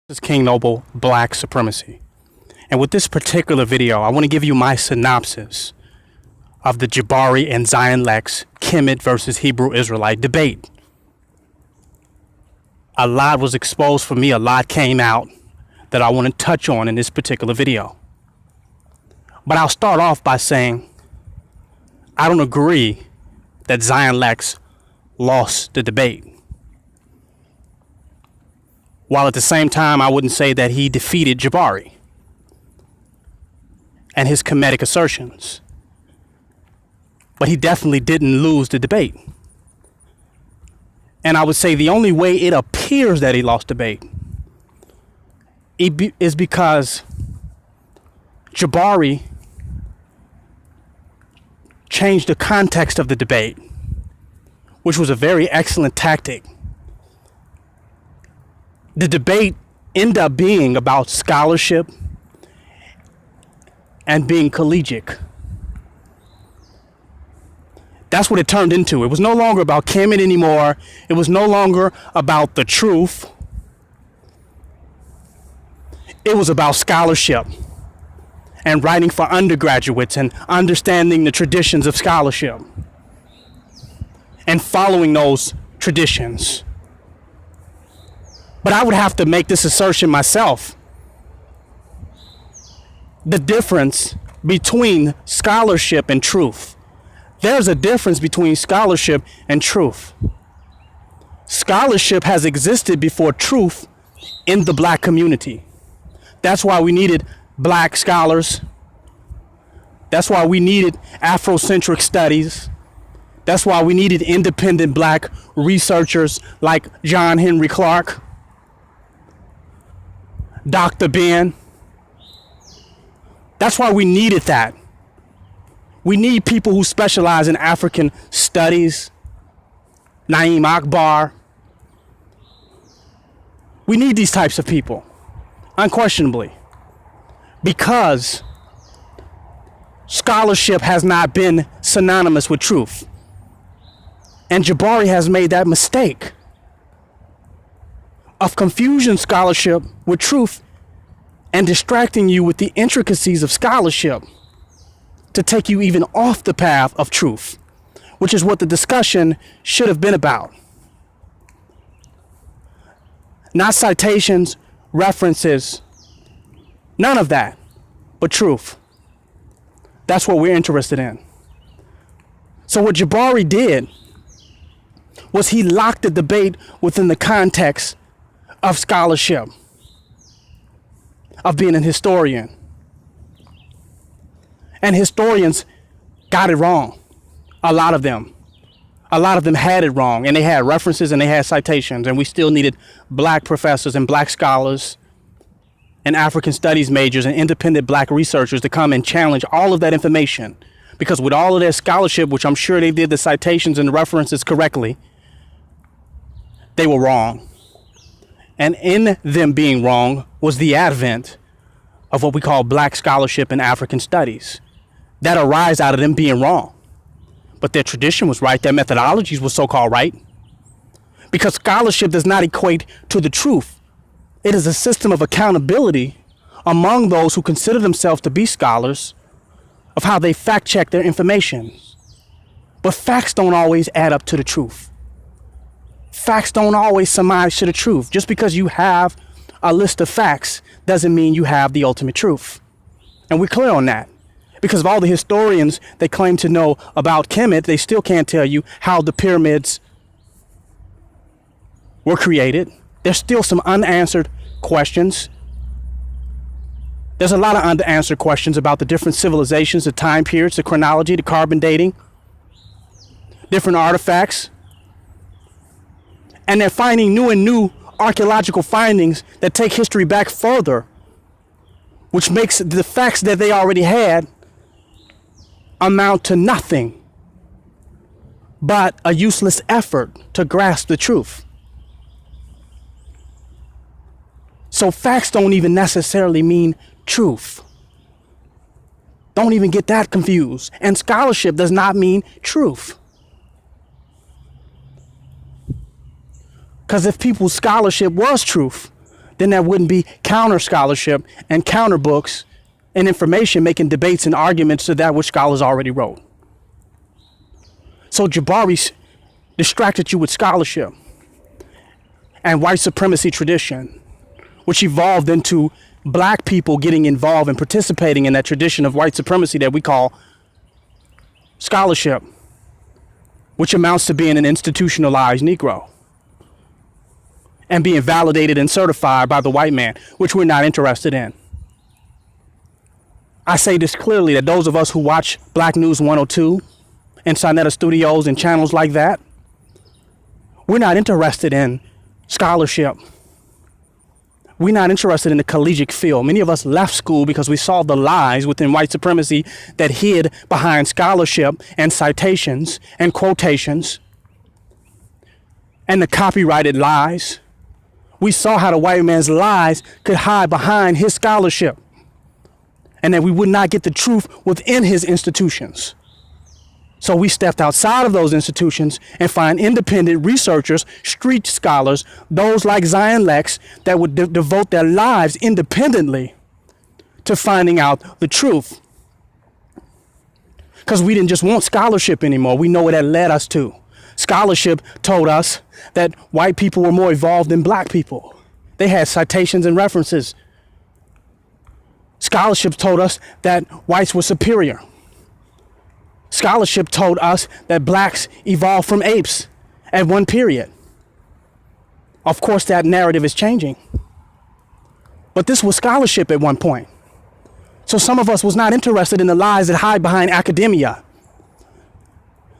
This is King Noble Black Supremacy. And with this particular video, I want to give you my synopsis of the Jabari and Zion Lexx Kemet versus Hebrew Israelite debate. A lot was exposed for me, a lot came out that I want to touch on in this particular video. But I'll start off by saying I don't agree that Zion Lexx lost the debate. While at the same time, I wouldn't say that he defeated Jabari and his Kemetic assertions. But he definitely didn't lose the debate. And I would say the only way it appears that he lost the debate is because Jabari changed the context of the debate, which was a very excellent tactic. The debate ended up being about scholarship and being collegiate. That's what it turned into. It was no longer about Kemet anymore. It was no longer about the truth. It was about scholarship and writing for undergraduates and understanding the traditions of scholarship and following those traditions. But I would have to make this assertion myself. The difference between scholarship and truth. There's a difference between scholarship and truth. Scholarship has existed before truth in the black community. That's why we needed black scholars. That's why we needed Afrocentric studies. That's why we needed independent black researchers like John Henry Clark, Dr. Ben. That's why we needed that. We need people who specialize in African studies. Naeem Akbar. We need these types of people, unquestionably, because scholarship has not been synonymous with truth. And Jabari has made that mistake of confusing scholarship with truth and distracting you with the intricacies of scholarship to take you even off the path of truth, which is what the discussion should have been about. Not citations, references, none of that, but truth. That's what we're interested in. So what Jabari did was he locked the debate within the context of scholarship, of being an historian. And historians got it wrong. A lot of them had it wrong, and they had references and they had citations, and we still needed black professors and black scholars and African studies majors and independent black researchers to come and challenge all of that information. Because with all of their scholarship, which I'm sure they did the citations and the references correctly, they were wrong. And in them being wrong was the advent of what we call black scholarship and African studies that arise out of them being wrong. But their tradition was right. Their methodologies were so-called right. Because scholarship does not equate to the truth. It is a system of accountability among those who consider themselves to be scholars of how they fact check their information. But facts don't always add up to the truth. Facts don't always surmise to the truth. Just because you have a list of facts doesn't mean you have the ultimate truth. And we're clear on that. Because of all the historians they claim to know about Kemet, they still can't tell you how the pyramids were created. There's still some unanswered questions. There's a lot of unanswered questions about the different civilizations, the time periods, the chronology, the carbon dating, different artifacts. And they're finding new and new archaeological findings that take history back further, which makes the facts that they already had amount to nothing but a useless effort to grasp the truth. So facts don't even necessarily mean truth. Don't even get that confused. And scholarship does not mean truth. Because if people's scholarship was truth, then there wouldn't be counter scholarship and counter books and information making debates and arguments to that which scholars already wrote. So Jabari distracted you with scholarship and white supremacy tradition, which evolved into black people getting involved and participating in that tradition of white supremacy that we call scholarship, which amounts to being an institutionalized Negro and being validated and certified by the white man, which we're not interested in. I say this clearly, that those of us who watch Black News 102 and Sonetta Studios and channels like that, we're not interested in scholarship. We're not interested in the collegiate field. Many of us left school because we saw the lies within white supremacy that hid behind scholarship and citations and quotations and the copyrighted lies. We saw how the white man's lies could hide behind his scholarship and that we would not get the truth within his institutions. So we stepped outside of those institutions and find independent researchers, street scholars, those like Zion Lexx that would devote their lives independently to finding out the truth. Because we didn't just want scholarship anymore. We know what that led us to. Scholarship told us that white people were more evolved than black people. They had citations and references. Scholarship told us that whites were superior. Scholarship told us that blacks evolved from apes at one period. Of course, that narrative is changing. But this was scholarship at one point. So some of us was not interested in the lies that hide behind academia,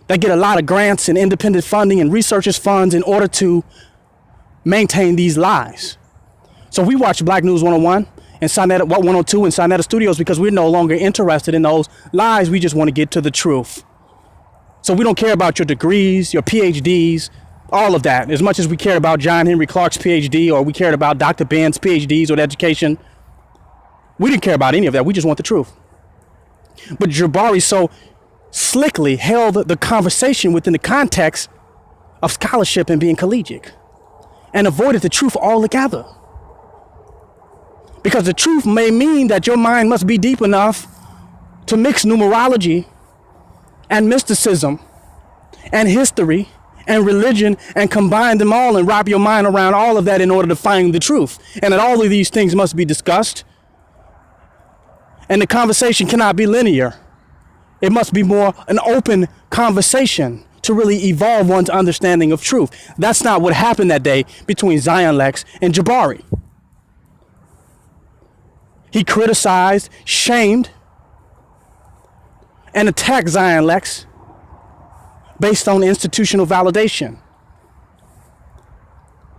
that get a lot of grants and independent funding and researchers' funds in order to maintain these lies. So we watch Black News 101 and Sonetta 102 and Sonetta Studios because we're no longer interested in those lies. We just want to get to the truth. So we don't care about your degrees, your PhDs, all of that, as much as we cared about John Henry Clark's PhD or we cared about Dr. Ben's PhDs or education. We didn't care about any of that. We just want the truth. But Jabari so slickly held the conversation within the context of scholarship and being collegiate and avoided the truth altogether. Because the truth may mean that your mind must be deep enough to mix numerology and mysticism and history and religion and combine them all and wrap your mind around all of that in order to find the truth. And that all of these things must be discussed. And the conversation cannot be linear. It must be more an open conversation to really evolve one's understanding of truth. That's not what happened that day between Zion Lexx and Jabari. He criticized, shamed, and attacked Zion Lexx based on institutional validation,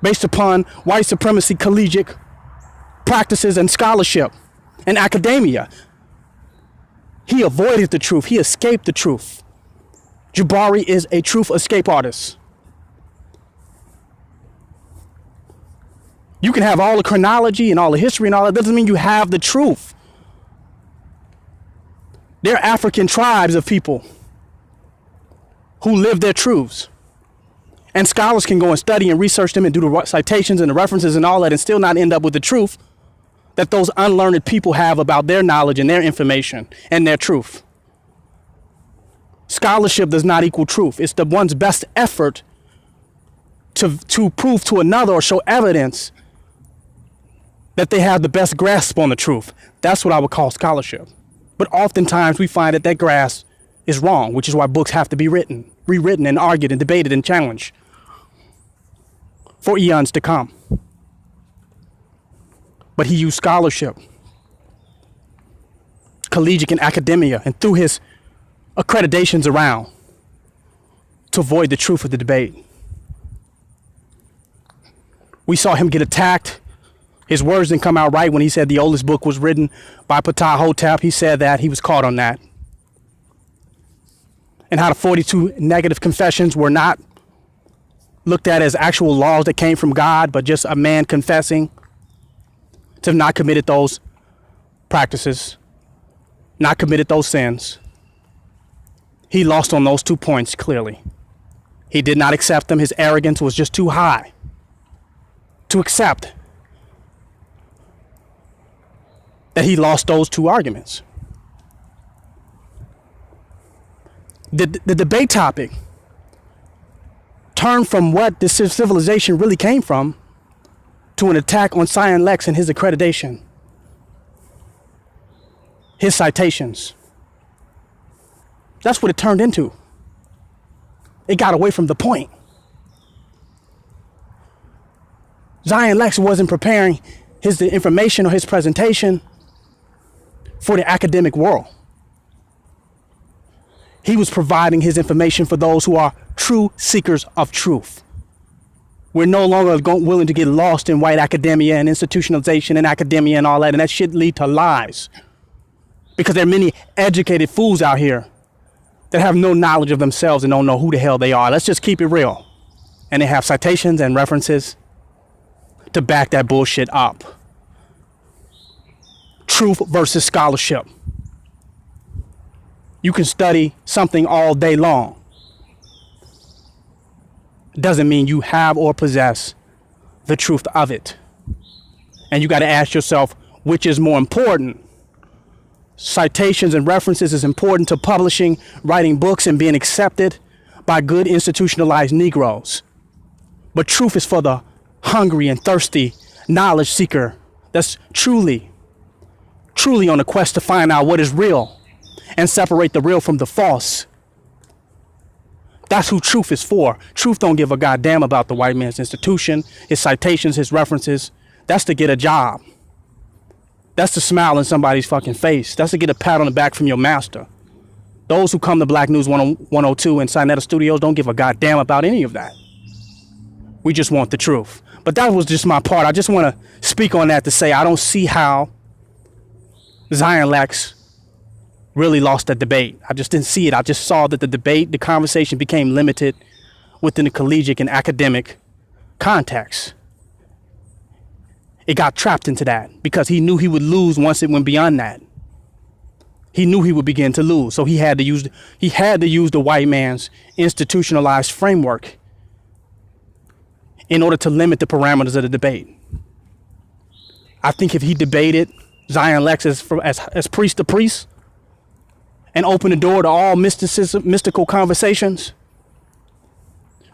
based upon white supremacy collegiate practices and scholarship and academia. He avoided the truth. He escaped the truth. Jabari is a truth escape artist. You can have all the chronology and all the history and all that. Doesn't mean you have the truth. There are African tribes of people who live their truths. And scholars can go and study and research them and do the citations and the references and all that and still not end up with the truth that those unlearned people have about their knowledge and their information and their truth. Scholarship does not equal truth. It's the one's best effort to prove to another or show evidence that they have the best grasp on the truth. That's what I would call scholarship. But oftentimes we find that that grasp is wrong, which is why books have to be written, rewritten and argued and debated and challenged for eons to come. But he used scholarship, collegiate and academia, and threw his accreditations around to avoid the truth of the debate. We saw him get attacked. His words didn't come out right when he said the oldest book was written by Ptah. He said that. He was caught on that. And how the 42 negative confessions were not looked at as actual laws that came from God, but just a man confessing to have not committed those practices, not committed those sins. He lost on those 2 points clearly. He did not accept them. His arrogance was just too high to accept that he lost those two arguments. The debate topic turned from what this civilization really came from to an attack on Lexx and his accreditation, his citations. That's what it turned into. It got away from the point. Lexx wasn't preparing the information or his presentation for the academic world. He was providing his information for those who are true seekers of truth. We're no longer willing to get lost in white academia and institutionalization and academia and all that, and that shit lead to lies. Because there are many educated fools out here that have no knowledge of themselves and don't know who the hell they are. Let's just keep it real. And they have citations and references to back that bullshit up. Truth versus scholarship. You can study something all day long. Doesn't mean you have or possess the truth of it. And you got to ask yourself, which is more important? Citations and references is important to publishing, writing books, and being accepted by good institutionalized Negroes. But truth is for the hungry and thirsty knowledge seeker that's truly on a quest to find out what is real and separate the real from the false. That's who truth is for. Truth don't give a goddamn about the white man's institution, his citations, his references. That's to get a job. That's to smile in somebody's fucking face. That's to get a pat on the back from your master. Those who come to Black News 102 and Sinetta Studios don't give a goddamn about any of that. We just want the truth. But that was just my part. I just want to speak on that to say I don't see how Lexx really lost that debate. I just didn't see it. I just saw that the conversation became limited within the collegiate and academic context. It got trapped into that because he knew he would lose once it went beyond that. He knew he would begin to lose. So he had to use the white man's institutionalized framework in order to limit the parameters of the debate. I think if he debated Lexx as priest to priest and opened the door to all mystical conversations,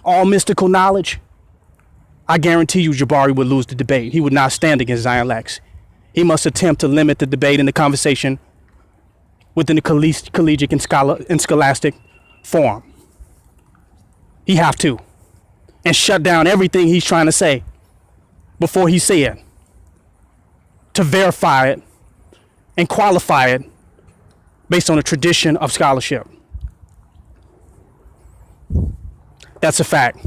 all mystical knowledge, I guarantee you Jabari would lose the debate. He would not stand against Lexx. He must attempt to limit the debate and the conversation within the collegiate and scholastic form. He have to. And shut down everything he's trying to say before he say it, to verify it and qualify it based on a tradition of scholarship. That's a fact.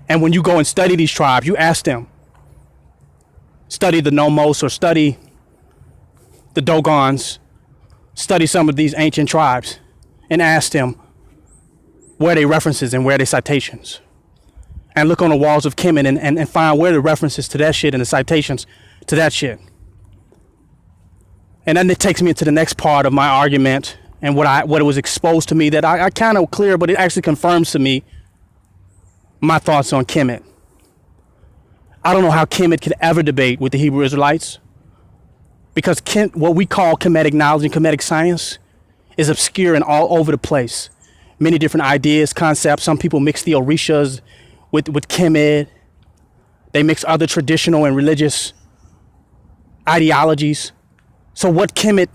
And when you go and study these tribes, you ask them, study the Nomos or study the Dogons, study some of these ancient tribes and ask them where they references and where they citations. And look on the walls of Kemet and find where the references to that shit and the citations to that shit. And then it takes me into the next part of my argument and what it was exposed to me that I kind of clear, but it actually confirms to me my thoughts on Kemet. I don't know how Kemet could ever debate with the Hebrew Israelites because what we call Kemetic knowledge and Kemetic science is obscure and all over the place. Many different ideas, concepts. Some people mix the Orishas with Kemet. They mix other traditional and religious ideologies. So what the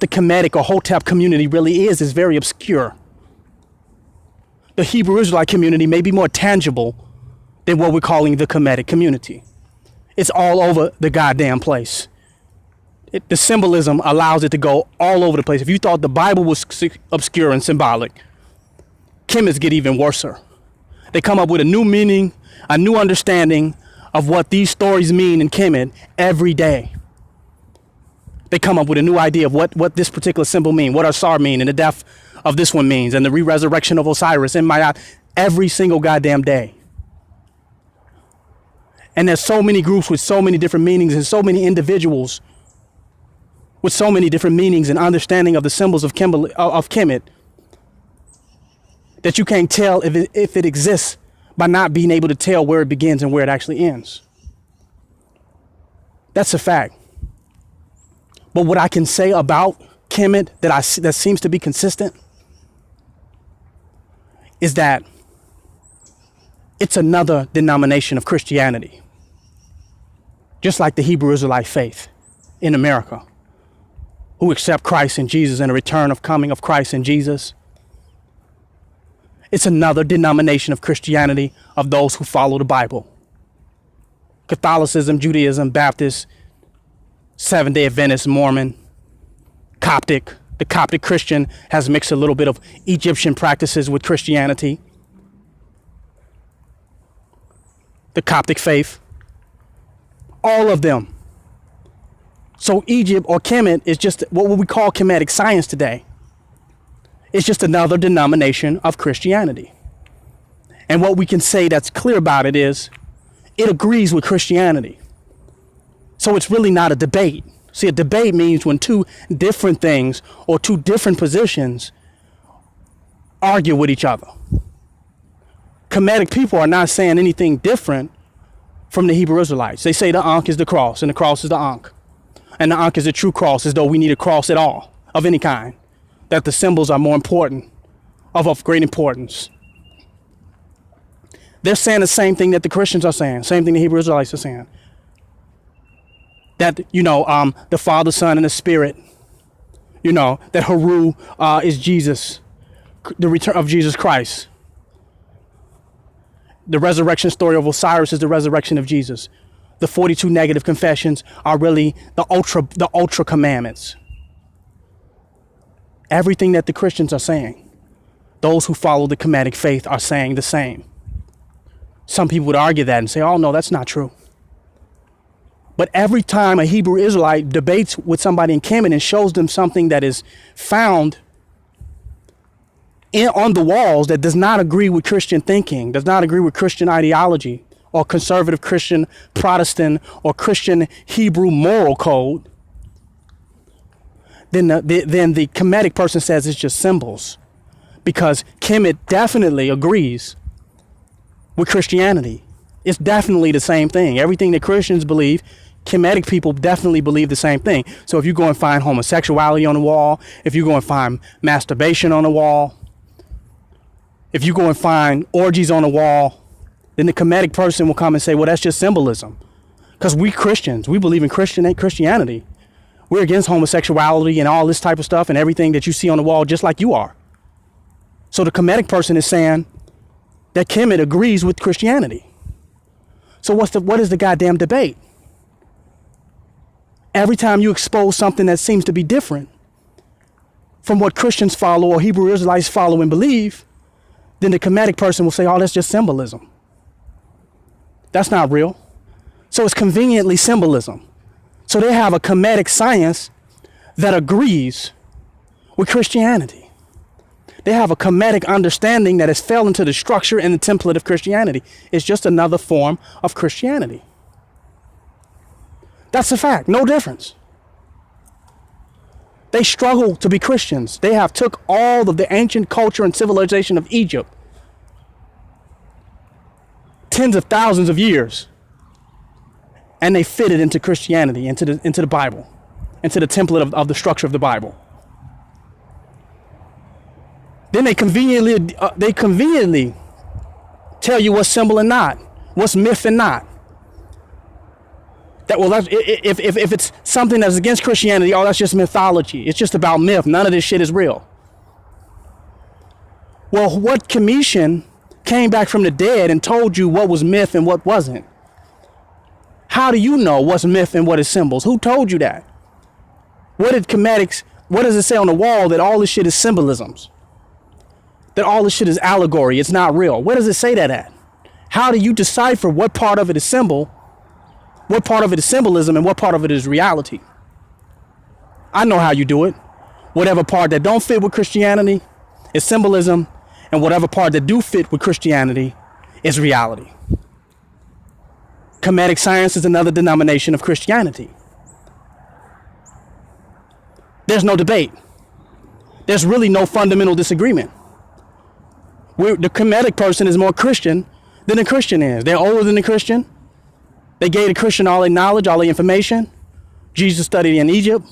Kemetic or Hotep community really is very obscure. The Hebrew Israelite community may be more tangible than what we're calling the Kemetic community. It's all over the goddamn place. The symbolism allows it to go all over the place. If you thought the Bible was obscure and symbolic, Kemets get even worser. They come up with a new meaning, a new understanding of what these stories mean in Kemet every day. They come up with a new idea of what this particular symbol means, what Asar mean, and the death of this one means, and the re-resurrection of Osiris and Ma'at every single goddamn day. And there's so many groups with so many different meanings and so many individuals with so many different meanings and understanding of the symbols of Kemet that you can't tell if it exists by not being able to tell where it begins and where it actually ends. That's a fact. But what I can say about Kemet that seems to be consistent is that it's another denomination of Christianity, just like the Hebrew Israelite faith in America, who accept Christ and Jesus and the return of coming of Christ and Jesus. It's another denomination of Christianity of those who follow the Bible. Catholicism, Judaism, Baptist, Seventh-day Adventist, Mormon, Coptic. The Coptic Christian has mixed a little bit of Egyptian practices with Christianity. The Coptic faith. All of them. So Egypt or Kemet is just what we call Kemetic science today. It's just another denomination of Christianity. And what we can say that's clear about it is it agrees with Christianity. So it's really not a debate. See, a debate means when two different things or two different positions argue with each other. Kemetic people are not saying anything different from the Hebrew Israelites. They say the Ankh is the cross and the cross is the Ankh. And the Ankh is a true cross, as though we need a cross at all, of any kind. That the symbols are more important, of great importance. They're saying the same thing that the Christians are saying, same thing the Hebrew Israelites are saying. That, the Father, Son, and the Spirit, that Haru is Jesus, the return of Jesus Christ. The resurrection story of Osiris is the resurrection of Jesus. The 42 negative confessions are really the ultra commandments. Everything that the Christians are saying, those who follow the Kemetic faith are saying the same. Some people would argue that and say, oh, no, that's not true. But every time a Hebrew Israelite debates with somebody in Kemet and shows them something that is found on the walls that does not agree with Christian thinking, does not agree with Christian ideology, or conservative Christian, Protestant, or Christian Hebrew moral code, then the Kemetic person says it's just symbols. Because Kemet definitely agrees with Christianity. It's definitely the same thing. Everything that Christians believe, Kemetic people definitely believe the same thing. So if you go and find homosexuality on the wall, if you go and find masturbation on the wall, if you go and find orgies on the wall, then the Kemetic person will come and say, well, that's just symbolism. Because we Christians, we believe in Christianity. We're against homosexuality and all this type of stuff and everything that you see on the wall, just like you are. So the Kemetic person is saying that Kemet agrees with Christianity. So what is the goddamn debate? Every time you expose something that seems to be different from what Christians follow or Hebrew Israelites follow and believe, then the Kemetic person will say, oh, that's just symbolism. That's not real. So it's conveniently symbolism. So they have a Kemetic science that agrees with Christianity. They have a Kemetic understanding that has fell into the structure and the template of Christianity. It's just another form of Christianity. That's a fact. No difference. They struggle to be Christians. They have took all of the ancient culture and civilization of Egypt, tens of thousands of years, and they fit it into Christianity, into the Bible, into the template of the structure of the Bible. Then they conveniently tell you what's symbol and not, what's myth and not. That, well, if it's something that's against Christianity, oh, that's just mythology. It's just about myth. None of this shit is real. Well, what Commission came back from the dead and told you what was myth and what wasn't? How do you know what's myth and what is symbols? Who told you that? What does it say on the wall that all this shit is symbolisms? That all this shit is allegory, it's not real. Where does it say that at? How do you decipher what part of it is symbol, what part of it is symbolism, and what part of it is reality? I know how you do it. Whatever part that don't fit with Christianity is symbolism, and whatever part that do fit with Christianity is reality. Kemetic science is another denomination of Christianity. There's no debate. There's really no fundamental disagreement. The Kemetic person is more Christian than the Christian is. They're older than the Christian. They gave the Christian all their knowledge, all their information. Jesus studied in Egypt.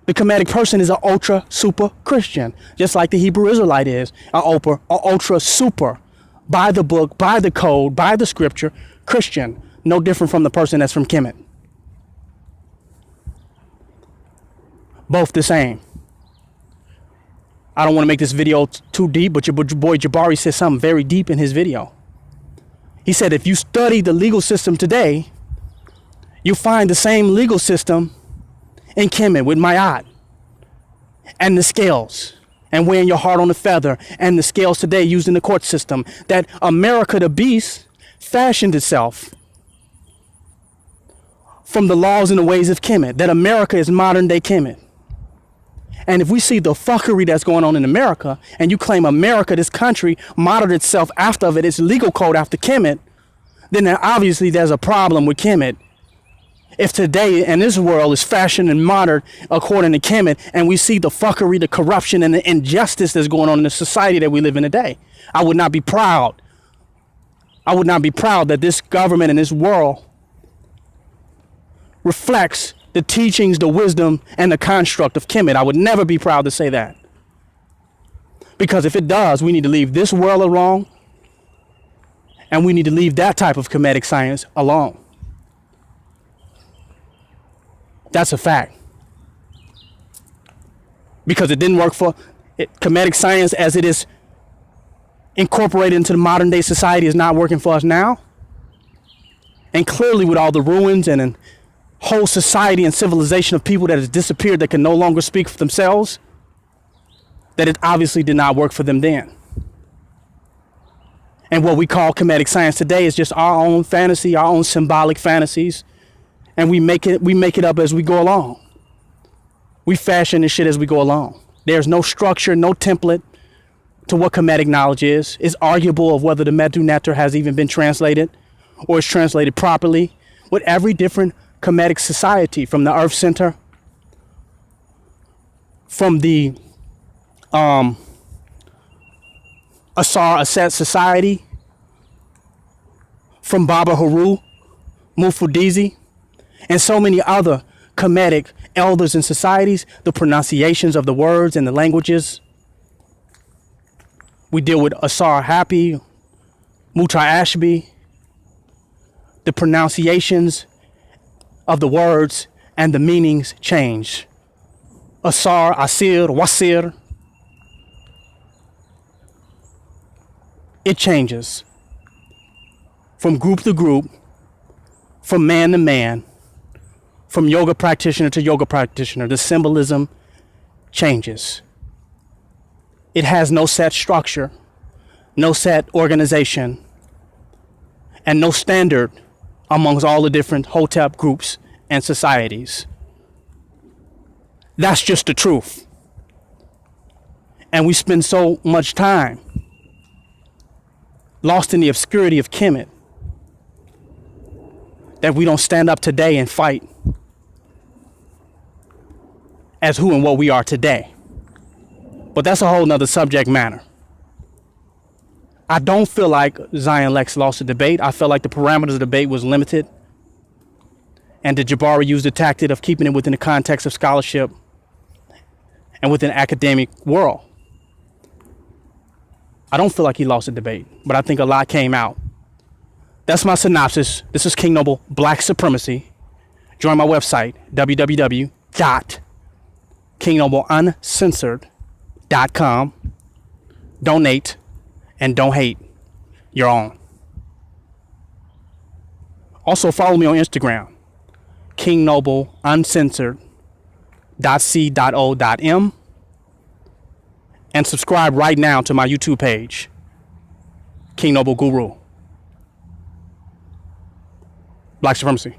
The Kemetic person is an ultra super Christian, just like the Hebrew Israelite is an ultra super, by the book, by the code, by the scripture, Christian. No different from the person that's from Kemet. Both the same. I don't want to make this video too deep, but your boy Jabari said something very deep in his video. He said, if you study the legal system today, you find the same legal system in Kemet with Mayat and the scales and weighing your heart on the feather and the scales today used in the court system, that America the beast fashioned itself from the laws and the ways of Kemet, that America is modern day Kemet. And if we see the fuckery that's going on in America, and you claim America, this country, modeled itself after of its legal code after Kemet, then obviously there's a problem with Kemet. If today and this world is fashioned and modern according to Kemet, and we see the fuckery, the corruption, and the injustice that's going on in the society that we live in today, I would not be proud. I would not be proud that this government and this world reflects the teachings, the wisdom, and the construct of Kemet. I would never be proud to say that. Because if it does, we need to leave this world alone, and we need to leave that type of Kemetic science alone. That's a fact. Because it didn't work for Kemetic science as it is incorporated into the modern day society is not working for us now. And clearly with all the ruins and whole society and civilization of people that has disappeared, that can no longer speak for themselves, that it obviously did not work for them then. And what we call Kemetic science today is just our own fantasy, our own symbolic fantasies, and we make it up as we go along. We fashion this shit as we go along. There's no structure, no template to what Kemetic knowledge is. It's arguable of whether the Medu Neter has even been translated or is translated properly. With every different Kemetic society, from the Earth Center, from the Asar Aset Society, from Baba Haru, Mufudizi, and so many other Kemetic elders and societies, the pronunciations of the words and the languages. We deal with Asar Hapi, Mutar Ashby, the pronunciations of the words and the meanings change. Asar, Asir, Wasir. It changes from group to group, from man to man, from yoga practitioner to yoga practitioner. The symbolism changes. It has no set structure, no set organization, and no standard amongst all the different Hotep groups and societies. That's just the truth. And we spend so much time lost in the obscurity of Kemet that we don't stand up today and fight as who and what we are today. But that's a whole nother subject matter. I don't feel like Zion Lexx lost the debate. I felt like the parameters of the debate was limited, and that Jabari used the tactic of keeping it within the context of scholarship and within the academic world. I don't feel like he lost the debate, but I think a lot came out. That's my synopsis. This is King Noble Black Supremacy. Join my website, www.kingnobleuncensored.com. Donate and don't hate. Your own. Also follow me on Instagram, kingnobleuncensored.c.o.m, and subscribe right now to my YouTube page, King Noble Guru. Black Supremacy.